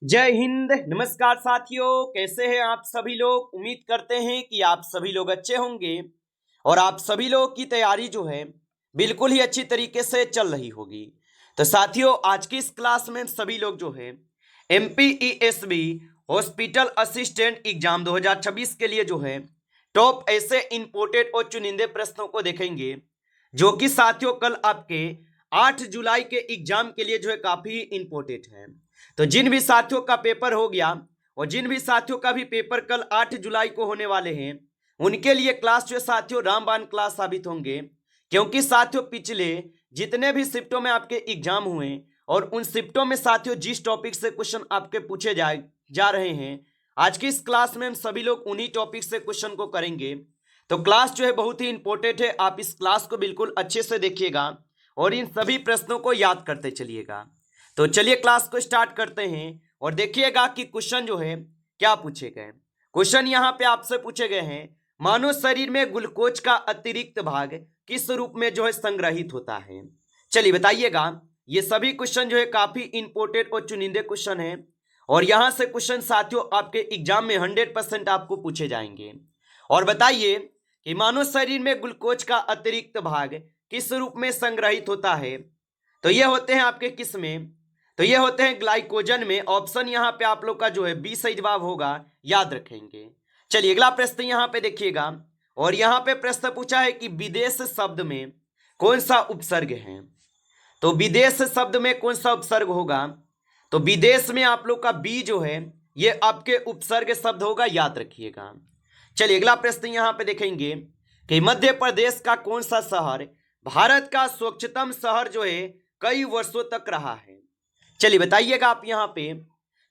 जय हिंद। नमस्कार साथियों, कैसे हैं आप सभी लोग। उम्मीद करते हैं कि आप सभी लोग अच्छे होंगे और आप सभी लोग की तैयारी जो है बिल्कुल ही अच्छी तरीके से चल रही होगी। तो साथियों, आज की इस क्लास में सभी लोग जो है MPESB हॉस्पिटल असिस्टेंट एग्जाम 2026 के लिए जो है टॉप ऐसे इंपोर्टेड और चुनिंदे प्रश्नों को देखेंगे, जो कि साथियों कल आपके 8 जुलाई के एग्जाम के लिए जो है काफी इंपोर्टेंट है। तो जिन भी साथियों का पेपर हो गया और जिन भी साथियों का भी पेपर कल 8 जुलाई को होने वाले हैं, उनके लिए क्लास जो साथियों रामबाण क्लास साबित होंगे। क्योंकि साथियों पिछले जितने भी शिफ्टों में आपके एग्जाम हुए और उन शिफ्टों में साथियों जिस टॉपिक से क्वेश्चन आपके पूछे जा रहे हैं, आज की इस क्लास में हम सभी लोग उन्हीं टॉपिक से क्वेश्चन को करेंगे। तो क्लास जो है बहुत ही इंपॉर्टेंट है, आप इस क्लास को बिल्कुल अच्छे से देखिएगा और इन सभी प्रश्नों को याद करते चलिएगा। तो चलिए क्लास को स्टार्ट करते हैं और देखिएगा कि क्वेश्चन जो है क्या पूछे गए। क्वेश्चन यहाँ पे आपसे पूछे गए हैं, मानव शरीर में ग्लूकोज का अतिरिक्त भाग किस रूप में जो है संग्रहित होता है। चलिए बताइएगा। ये सभी क्वेश्चन जो है काफी इंपोर्टेंट और चुनिंदे क्वेश्चन है और यहां से क्वेश्चन साथियों आपके एग्जाम में 100% आपको पूछे जाएंगे। और बताइए कि मानव शरीर में ग्लूकोज का अतिरिक्त भाग किस रूप में संग्रहित होता है। तो ये होते हैं आपके किस में, तो ये होते हैं ग्लाइकोजन में। ऑप्शन यहाँ पे आप लोग का जो है बी सही जवाब होगा, याद रखेंगे। चलिए अगला प्रश्न यहाँ पे देखिएगा और यहाँ पे प्रश्न पूछा है कि विदेश शब्द में कौन सा उपसर्ग है। तो विदेश शब्द में कौन सा उपसर्ग होगा। तो विदेश में आप लोग का बी जो है ये आपके उपसर्ग शब्द होगा, याद रखिएगा। चलिए अगला प्रश्न यहाँ पे देखेंगे कि मध्य प्रदेश का कौन सा शहर भारत का स्वच्छतम शहर जो है कई वर्षों तक रहा है। चलिए बताइएगा आप यहाँ पे।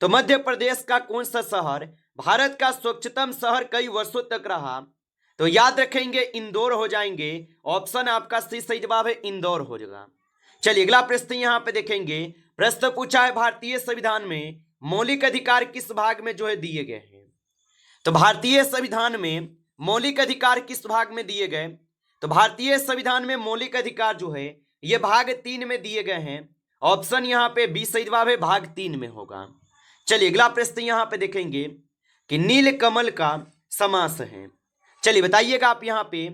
तो मध्य प्रदेश का कौन सा शहर भारत का स्वच्छतम शहर कई वर्षों तक रहा। तो याद रखेंगे इंदौर हो जाएंगे। ऑप्शन आपका सी सही जवाब है, इंदौर हो जाएगा। चलिए अगला प्रश्न यहाँ पे देखेंगे। प्रश्न पूछा है भारतीय संविधान में मौलिक अधिकार किस भाग में जो है दिए गए हैं। तो भारतीय संविधान में मौलिक अधिकार किस भाग में दिए गए। तो भारतीय संविधान में मौलिक अधिकार जो है ये भाग 3 में दिए गए हैं। ऑप्शन यहाँ पे बी सही जवाब है, भाग 3 में होगा। चलिए अगला प्रश्न यहाँ पे देखेंगे कि नील कमल का समास है। चलिए बताइएगा आप यहाँ पे।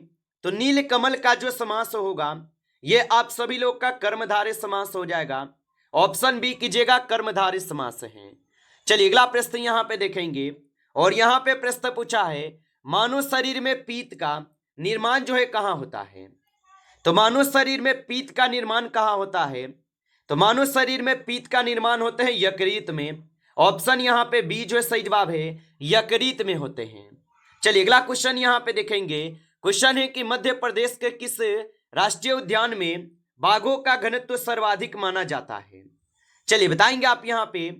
तो नील कमल का जो समास होगा ये आप सभी लोग का कर्मधारय समास हो जाएगा। ऑप्शन बी कीजिएगा, कर्मधारय समास है। चलिए अगला प्रश्न यहाँ पे देखेंगे और यहाँ पे प्रश्न पूछा है मानव शरीर में पीत का निर्माण जो है कहाँ होता है। तो मानव शरीर में पीत का निर्माण कहाँ होता है। तो मानव शरीर में पीत का निर्माण होते हैं यकृत में। ऑप्शन यहाँ पे बी जो है सही जवाब है, यकृत में होते हैं। चलिए अगला क्वेश्चन यहाँ पे देखेंगे। क्वेश्चन है कि मध्य प्रदेश के किस राष्ट्रीय उद्यान में बाघों का घनत्व सर्वाधिक माना जाता है। चलिए बताएंगे आप यहाँ पे।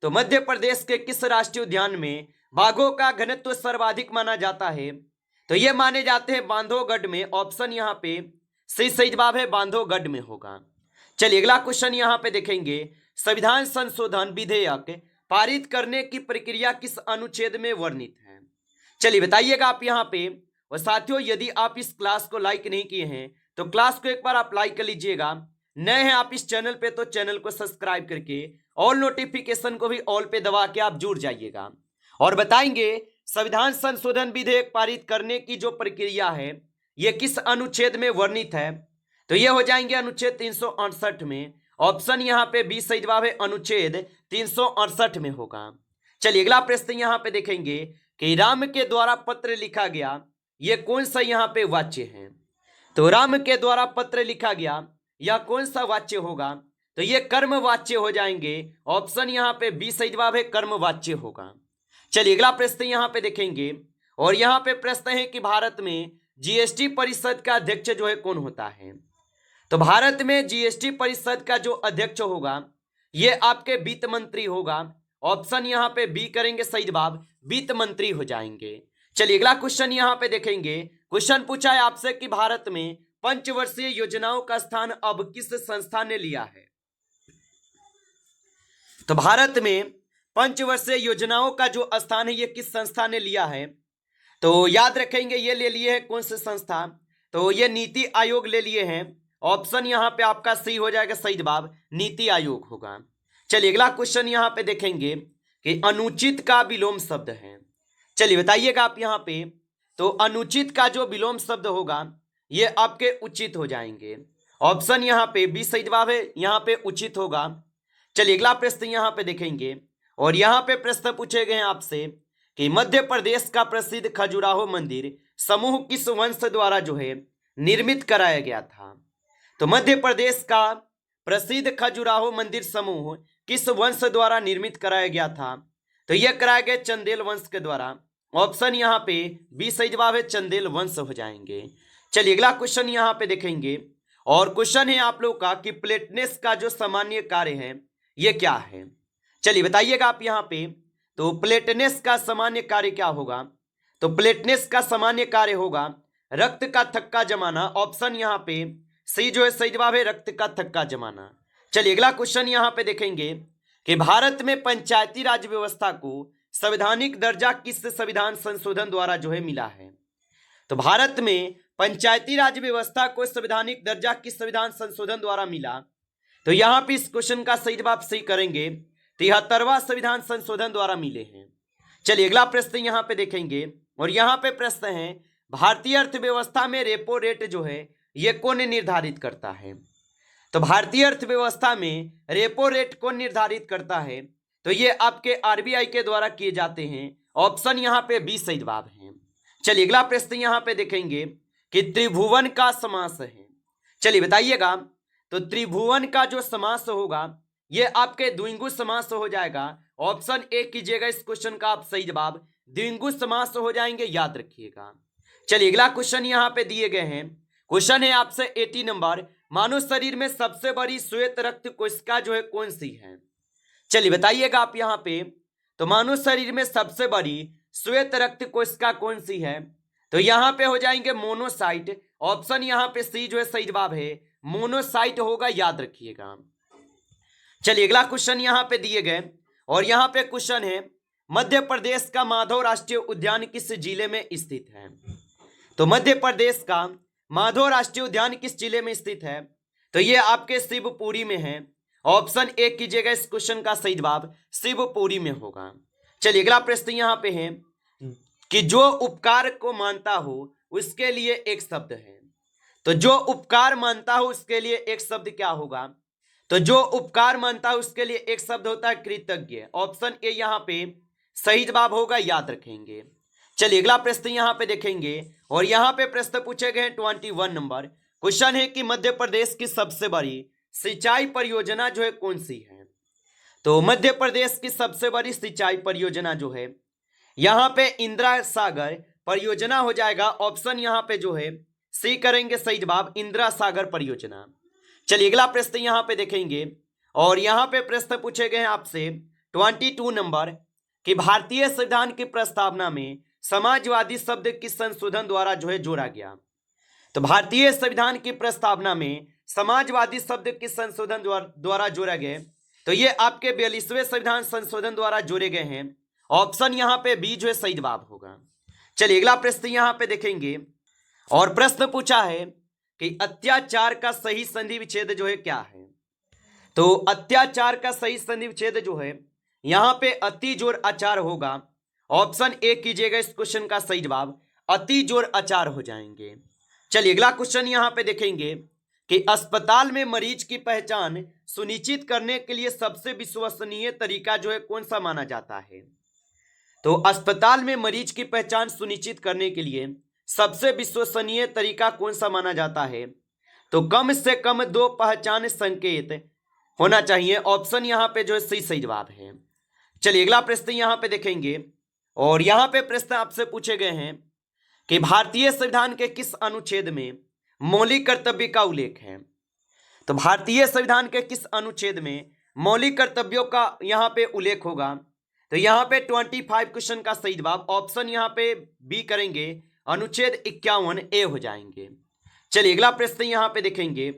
तो मध्य प्रदेश के किस राष्ट्रीय उद्यान में बाघों का घनत्व सर्वाधिक माना जाता है। तो ये माने जाते हैं बांधवगढ़ में। ऑप्शन यहाँ पे सही जवाब है, बांधवगढ़ में होगा। चलिए अगला क्वेश्चन यहाँ पे देखेंगे। संविधान संशोधन विधेयक पारित करने की प्रक्रिया किस अनुच्छेद में वर्णित है। चलिए बताइएगा आप यहाँ पे। और साथियों यदि आप इस क्लास को लाइक नहीं किए हैं तो क्लास को एक बार आप लाइक कर लीजिएगा। नए हैं आप इस चैनल पे तो चैनल को सब्सक्राइब करके ऑल नोटिफिकेशन को भी ऑल पे दबा के आप जुड़ जाइएगा। और बताएंगे संविधान संशोधन विधेयक पारित करने की जो प्रक्रिया है ये किस अनुच्छेद में वर्णित है। तो ये हो जाएंगे अनुच्छेद 368 में। ऑप्शन यहाँ पे बी सही जवाब है, अनुच्छेद 368 में होगा। चलिए अगला प्रश्न यहाँ पे देखेंगे कि राम के द्वारा पत्र लिखा गया ये कौन सा यहाँ पे वाच्य है। तो राम के द्वारा पत्र लिखा गया या कौन सा वाच्य होगा। तो ये कर्म वाच्य हो जाएंगे। ऑप्शन यहाँ पे बी सही जवाब है, कर्म वाच्य होगा। चलिए अगला प्रश्न यहाँ पे देखेंगे और यहाँ पे प्रश्न है कि भारत में जीएसटी परिषद का अध्यक्ष जो है कौन होता है। तो भारत में जीएसटी परिषद का जो अध्यक्ष होगा ये आपके वित्त मंत्री होगा। ऑप्शन यहाँ पे बी करेंगे सही जवाब, वित्त मंत्री हो जाएंगे। चलिए अगला क्वेश्चन यहाँ पे देखेंगे। क्वेश्चन पूछा है आपसे कि भारत में पंचवर्षीय योजनाओं का स्थान अब किस संस्था ने लिया है। तो भारत में पंचवर्षीय योजनाओं का जो स्थान है ये किस संस्था ने लिया है। तो याद रखेंगे ये ले लिए है कौन सी संस्था। तो ये नीति आयोग ले लिए हैं। ऑप्शन यहाँ पे आपका सही हो जाएगा, सही जवाब नीति आयोग होगा। चलिए अगला क्वेश्चन यहाँ पे देखेंगे कि अनुचित का विलोम शब्द है। चलिए बताइएगा आप यहाँ पे। तो अनुचित का जो विलोम शब्द होगा ये आपके उचित हो जाएंगे। ऑप्शन यहाँ पे बी सही जवाब है, यहाँ पे उचित होगा। चलिए अगला प्रश्न यहाँ पे देखेंगे और यहाँ पे प्रश्न पूछे गए हैं आपसे कि मध्य प्रदेश का प्रसिद्ध खजुराहो मंदिर समूह किस वंश द्वारा जो है निर्मित कराया गया था। तो मध्य प्रदेश का प्रसिद्ध खजुराहो मंदिर समूह किस वंश द्वारा निर्मित कराया गया था। तो यह कराया गया चंदेल वंश के द्वारा। ऑप्शन यहाँ पे बी सही जवाब है, चंदेल वंश हो जाएंगे। चलिए अगला क्वेश्चन यहाँ पे देखेंगे और क्वेश्चन है आप लोग का कि प्लेटनेस का जो सामान्य कार्य है ये क्या है। चलिए बताइएगा आप यहाँ पे। तो प्लेटनेस का सामान्य कार्य क्या होगा। तो प्लेटनेस का सामान्य कार्य होगा रक्त का थक्का जमाना। ऑप्शन यहाँ पे सी जो है सही जवाब है, रक्त का थक्का जमाना। चलिए अगला क्वेश्चन यहाँ पे देखेंगे कि भारत में पंचायती राज व्यवस्था को संवैधानिक दर्जा किस संविधान संशोधन द्वारा जो है मिला है। तो भारत में पंचायती राज व्यवस्था को संवैधानिक दर्जा किस संविधान संशोधन द्वारा मिला। तो यहाँ पे इस क्वेश्चन का सही जवाब सही करेंगे 73वां संविधान संशोधन द्वारा मिले हैं। चलिए अगला प्रश्न यहाँ पे देखेंगे और यहाँ पे प्रश्न है भारतीय अर्थव्यवस्था में रेपो रेट जो है ये कौन निर्धारित करता है। तो भारतीय अर्थव्यवस्था में रेपो रेट कौन निर्धारित करता है। तो ये आपके आरबीआई के द्वारा किए जाते हैं। ऑप्शन यहाँ पे बी सही जवाब है। चलिए अगला प्रश्न यहाँ पे देखेंगे कि त्रिभुवन का समास है। चलिए बताइएगा। तो त्रिभुवन का जो समास होगा ये आपके द्विगु समास हो जाएगा। ऑप्शन ए कीजिएगा इस क्वेश्चन का आप सही जवाब, द्विगु समास हो जाएंगे, याद रखिएगा। चलिए अगला क्वेश्चन यहाँ पे दिए गए हैं। क्वेश्चन है आपसे 80 नंबर, मानव शरीर में सबसे बड़ी श्वेत रक्त कोशिका जो है कौन सी है। चलिए बताइएगा आप यहाँ पे। तो मानव शरीर में सबसे बड़ी श्वेत रक्त कोशिका कौन सी है। तो यहाँ पे हो जाएंगे मोनोसाइट। ऑप्शन यहाँ पे सी जो है सही जवाब है, मोनोसाइट होगा, याद रखिएगा। चलिए अगला क्वेश्चन यहाँ पे दिए गए और यहाँ पे क्वेश्चन है मध्य प्रदेश का माधव राष्ट्रीय उद्यान किस जिले में स्थित है। तो मध्य प्रदेश का माधव राष्ट्रीय उद्यान किस जिले में स्थित है। तो ये आपके शिवपुरी में है। ऑप्शन ए कीजिएगा इस क्वेश्चन का सही जवाब, शिवपुरी में होगा। चलिए अगला प्रश्न यहाँ पे है कि जो उपकार को मानता हो उसके लिए एक शब्द है। तो जो उपकार मानता हो उसके लिए एक शब्द क्या होगा। तो जो उपकार मानता है उसके लिए एक शब्द होता है कृतज्ञ। ऑप्शन ए यहाँ पे सही जवाब होगा, याद रखेंगे। चलिए अगला प्रश्न यहाँ पे देखेंगे और यहाँ पे प्रश्न पूछे गए 21 नंबर। क्वेश्चन है कि मध्य प्रदेश की सबसे बड़ी सिंचाई परियोजना जो है कौन सी है। तो मध्य प्रदेश की सबसे बड़ी सिंचाई परियोजना जो है यहाँ पे इंदिरा सागर परियोजना हो जाएगा। ऑप्शन यहाँ पे जो है सी करेंगे सही जवाब, इंदिरा सागर परियोजना। चलिए अगला प्रश्न यहाँ पे देखेंगे और यहाँ पे प्रश्न पूछे गए हैं आपसे 22 नंबर कि भारतीय संविधान की प्रस्तावना में समाजवादी शब्द किस संशोधन द्वारा जो है जोड़ा गया। तो भारतीय संविधान की प्रस्तावना में समाजवादी शब्द किस संशोधन द्वारा जोड़ा गया। तो ये आपके 42वें संविधान संशोधन द्वारा जोड़े गए हैं। ऑप्शन यहाँ पे बी जो है सही जवाब होगा। चलिए अगला प्रश्न यहाँ पे देखेंगे और प्रश्न पूछा है कि अत्याचार का सही संधि विच्छेद जो है क्या है। तो अत्याचार का सही संधि विच्छेद जो है यहाँ पे अति जोर आचार होगा। ऑप्शन ए कीजिएगा इस क्वेश्चन का सही जवाब, अति जोर आचार हो जाएंगे। चलिए अगला क्वेश्चन यहाँ पे देखेंगे कि अस्पताल में मरीज की पहचान सुनिश्चित करने के लिए सबसे विश्वसनीय तरीका जो है कौन सा माना जाता है। तो अस्पताल में मरीज की पहचान सुनिश्चित करने के लिए सबसे विश्वसनीय तरीका कौन सा माना जाता है। तो कम से कम 2 पहचान संकेत होना चाहिए। ऑप्शन यहाँ पे जो है सही जवाब है। चलिए अगला प्रश्न यहाँ पे देखेंगे और यहाँ पे प्रश्न आपसे पूछे गए हैं कि भारतीय संविधान के किस अनुच्छेद में मौलिक कर्तव्य का उल्लेख है। तो भारतीय संविधान के किस अनुच्छेद में मौलिक कर्तव्यों का यहाँ पे उल्लेख होगा। तो यहाँ पे 25 क्वेश्चन का सही जवाब, ऑप्शन यहाँ पे बी करेंगे, अनुच्छेद 51 ए हो जाएंगे। चलिए अगला प्रश्न यहाँ पे देखेंगे।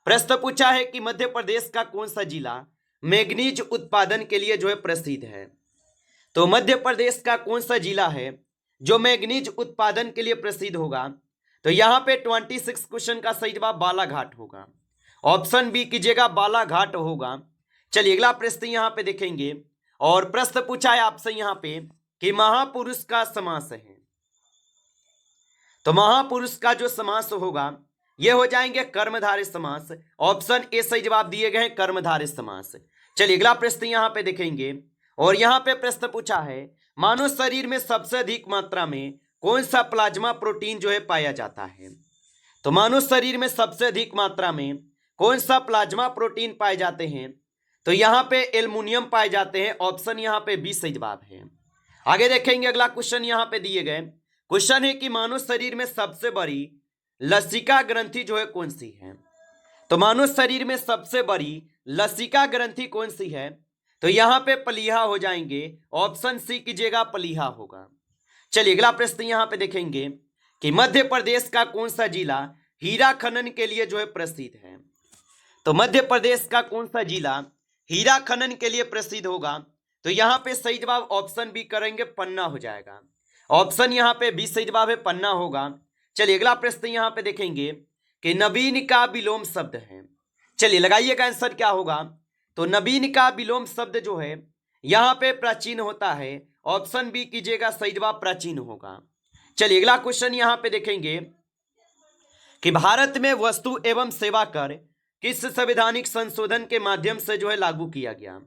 प्रश्न पूछा है कि मध्य प्रदेश का कौन सा जिला मैग्नीज उत्पादन के लिए जो है प्रसिद्ध है। तो मध्य प्रदेश का कौन सा जिला है जो मैग्नीज उत्पादन के लिए प्रसिद्ध होगा। तो यहाँ पे 26 क्वेश्चन का सही जवाब बालाघाट होगा। ऑप्शन बी कीजिएगा, बालाघाट होगा। चलिए अगला प्रश्न यहाँ पे देखेंगे और प्रश्न पूछा है आपसे यहाँ पे कि महापुरुष का समास है। तो महापुरुष का जो समास होगा ये हो जाएंगे कर्मधारय समास। ऑप्शन ए सही जवाब दिए गए हैं, कर्मधारय समास। चलिए अगला प्रश्न यहाँ पे देखेंगे और यहाँ पे प्रश्न पूछा है मानव शरीर में सबसे अधिक मात्रा में कौन सा प्लाज्मा प्रोटीन जो है पाया जाता है। तो मानव शरीर में सबसे अधिक मात्रा में कौन सा प्लाज्मा प्रोटीन पाए जाते हैं। तो यहाँ पे एल्युमिनियम पाए जाते हैं। ऑप्शन यहाँ पे बी सही जवाब है। आगे देखेंगे अगला क्वेश्चन यहाँ पे दिए गए क्वेश्चन है कि मानव शरीर में सबसे बड़ी लसिका ग्रंथि जो है कौन सी है। तो मानव शरीर में सबसे बड़ी लसिका ग्रंथि कौन सी है। तो यहाँ पे प्लीहा हो जाएंगे। ऑप्शन सी कीजिएगा, प्लीहा होगा। चलिए अगला प्रश्न यहाँ पे देखेंगे कि मध्य प्रदेश का कौन सा जिला हीरा खनन के लिए जो है प्रसिद्ध है। तो मध्य प्रदेश का कौन सा जिला हीरा खनन के लिए प्रसिद्ध होगा। तो यहाँ पे सही जवाब ऑप्शन बी करेंगे, पन्ना हो जाएगा। ऑप्शन यहाँ पे बी सही जवाब है, पन्ना होगा। चलिए अगला प्रश्न यहाँ पे देखेंगे कि नवीन का विलोम शब्द है। चलिए लगाइएगा आंसर क्या होगा। तो नवीन का विलोम शब्द जो है यहाँ पे प्राचीन होता है। ऑप्शन बी कीजिएगा, सही जवाब प्राचीन होगा। चलिए अगला क्वेश्चन यहाँ पे देखेंगे कि भारत में वस्तु एवं सेवा कर किस संवैधानिक संशोधन के माध्यम से जो है लागू किया गया।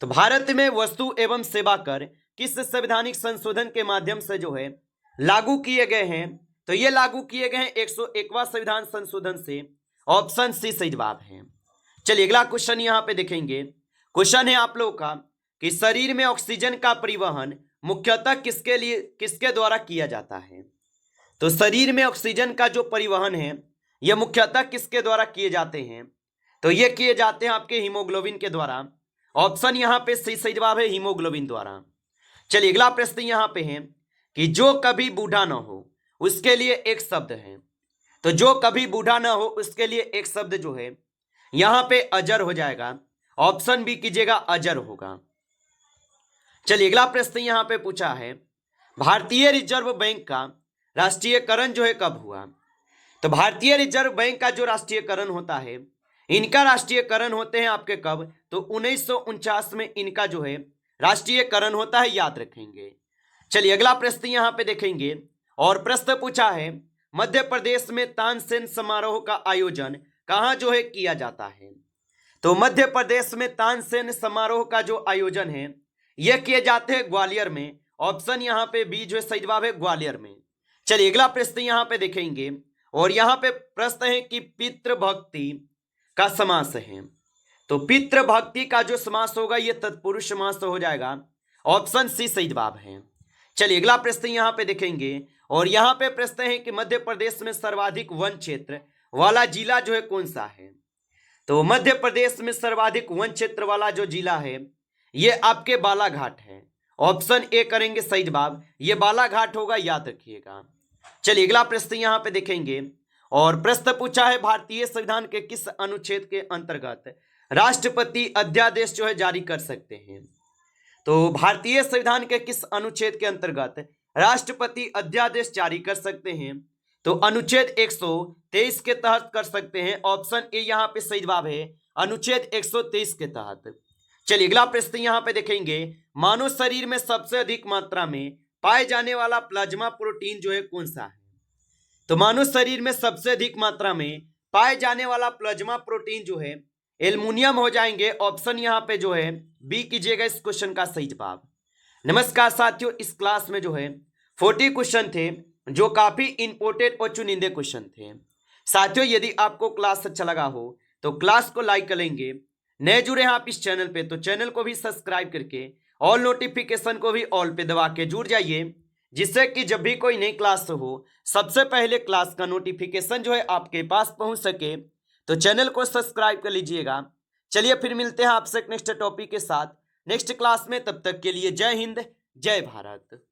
तो भारत में वस्तु एवं सेवा कर किस संवैधानिक संशोधन के माध्यम से जो है लागू किए गए हैं। तो ये लागू किए गए हैं 101वां संविधान संशोधन से। ऑप्शन सी सही जवाब है। चलिए अगला क्वेश्चन यहाँ पे देखेंगे। क्वेश्चन है आप लोगों का कि शरीर में ऑक्सीजन का परिवहन मुख्यतः किसके द्वारा किया जाता है। तो शरीर में ऑक्सीजन का जो परिवहन है यह मुख्यतः किसके द्वारा किए जाते हैं। तो ये किए जाते हैं आपके हीमोग्लोबिन के द्वारा। ऑप्शन यहाँ पे सही जवाब है, हीमोग्लोबिन द्वारा। चलिए अगला प्रश्न यहाँ पे है कि जो कभी बूढ़ा ना हो उसके लिए एक शब्द है। तो जो कभी बूढ़ा ना हो उसके लिए एक शब्द जो है यहाँ पे अजर हो जाएगा। ऑप्शन बी कीजिएगा, अजर होगा। चलिए अगला प्रश्न यहाँ पे पूछा है भारतीय रिजर्व बैंक का राष्ट्रीयकरण जो है कब हुआ। तो भारतीय रिजर्व बैंक का जो राष्ट्रीयकरण होता है इनका राष्ट्रीयकरण होते हैं आपके कब। तो 1949 में इनका जो है राष्ट्रीयकरण होता है, याद रखेंगे। चलिए अगला प्रश्न यहाँ पे देखेंगे और प्रश्न पूछा है मध्य प्रदेश में तानसेन समारोह का आयोजन कहाँ जो है किया जाता है। तो मध्य प्रदेश में तानसेन समारोह का जो आयोजन है यह किए जाते हैं ग्वालियर में। ऑप्शन यहाँ पे बी जो है सही जवाब है, ग्वालियर में। चलिए अगला प्रश्न यहाँ पे देखेंगे और यहाँ पे प्रश्न है कि पितृभक्ति का समास है। तो पितृभक्ति का जो समास होगा ये तत्पुरुष समास हो जाएगा। ऑप्शन सी सही जवाब है। चलिए अगला प्रश्न यहाँ पे देखेंगे और यहाँ पे प्रश्न है कि मध्य प्रदेश में सर्वाधिक वन क्षेत्र वाला जिला जो है कौन सा है। तो मध्य प्रदेश में सर्वाधिक वन क्षेत्र वाला जो जिला है ये आपके बालाघाट है। ऑप्शन ए करेंगे सही जवाब, ये बालाघाट होगा, याद रखिएगा। चलिए अगला प्रश्न यहाँ पे देखेंगे और प्रश्न पूछा है भारतीय संविधान के किस अनुच्छेद के अंतर्गत राष्ट्रपति अध्यादेश जो है जारी कर सकते हैं। तो भारतीय संविधान के किस अनुच्छेद के अंतर्गत राष्ट्रपति अध्यादेश जारी कर सकते हैं। तो अनुच्छेद 123 के तहत कर सकते हैं। ऑप्शन ए यहाँ पे सही जवाब है, अनुच्छेद 123 के तहत। चलिए अगला प्रश्न यहाँ पे देखेंगे मानव शरीर में सबसे अधिक मात्रा में पाए जाने वाला प्लाज्मा प्रोटीन जो है कौन सा है। तो मानव शरीर में सबसे अधिक मात्रा में पाए जाने वाला प्लाज्मा प्रोटीन जो है एल्युमिनियम हो जाएंगे। ऑप्शन यहाँ पे जो है बी कीजिएगा इस क्वेश्चन का सही जवाब। नमस्कार साथियों, इस क्लास में जो है 40 क्वेश्चन थे जो काफी इंपोर्टेंट और चुनिंदे क्वेश्चन थे। साथियों यदि आपको क्लास अच्छा लगा हो तो क्लास को लाइक करेंगे। नए जुड़े हैं आप इस चैनल पे तो चैनल को भी सब्सक्राइब करके ऑल नोटिफिकेशन को भी ऑल पे दबा के जुड़ जाइए, जिससे कि जब भी कोई नई क्लास हो सबसे पहले क्लास का नोटिफिकेशन जो है आपके पास पहुंच सके। तो चैनल को सब्सक्राइब कर लीजिएगा। चलिए फिर मिलते हैं आपसे नेक्स्ट टॉपिक के साथ नेक्स्ट क्लास में। तब तक के लिए जय हिंद, जय भारत।